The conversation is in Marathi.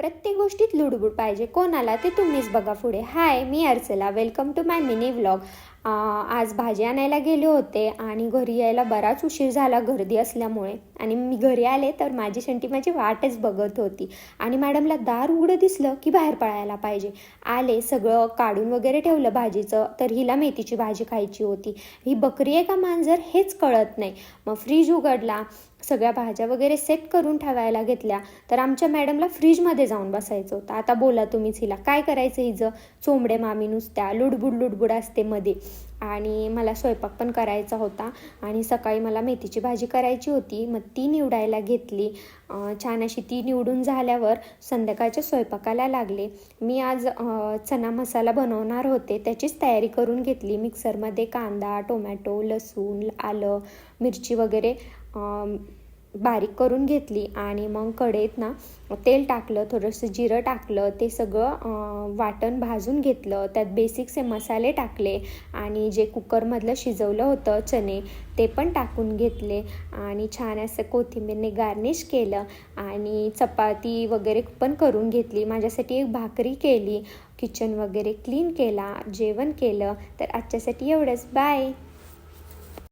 प्रत्येक गोष्टीत लुडबुड पाहिजे. कोणाला ते तुम्हीच बघा पुढे. हाय, मी Archala. Welcome to my mini vlog. आज भाजी आणायला गेले होते आणि घरी यायला बराच उशीर झाला गर्दी असल्यामुळे. आणि मी घरी आले तर माझी शंटी माझी वाटच बघत होती आणि मॅडमला दार उघडं दिसलं की बाहेर पळायला पाहिजे. आले, सगळं काढून वगैरे ठेवलं भाजीचं. तर हिला मेथीची भाजी खायची होती. ही बकरी आहे का मांजर हेच कळत नाही. मग फ्रीज उघडला, सगळ्या भाज्या वगैरे सेट करून ठेवायला घेतल्या. तर आमच्या मॅडमला फ्रीजमध्ये जाऊन बसायचं होतं. आता बोला तुम्हीच, हिला काय करायचं? हिचं चोंबडे मामी नुसत्या लुडबुड लुडबुड असते मध्ये. आणि मला स्वयंपाक पण करायचा होता आणि सकाळी मला मेथीची भाजी करायची होती. मग ती निवडायला घेतली. छान अशी ती निवडून झाल्यावर संध्याकाळच्या स्वयंपाकाला लागले. मी आज चना मसाला बनवणार होते, त्याचीच तयारी करून घेतली. मिक्सरमध्ये कांदा, टोमॅटो, लसूण, आलं, मिरची वगैरे बारीक करून घेतली. आणि मग कढईत ना तेल टाकलं, थोडंसं जिरं टाकलं, ते सगळं वाटण भाजून घेतलं. त्यात बेसिकचे मसाले टाकले आणि जे कुकरमधलं शिजवलं होतं चणे ते पण टाकून घेतले आणि छान असं कोथिंबीरने गार्निश केलं आणि चपाती वगैरे पण करून घेतली. माझ्यासाठी एक भाकरी केली, किचन वगैरे क्लीन केला, जेवण केलं. तर आजच्यासाठी एवढंच. बाय.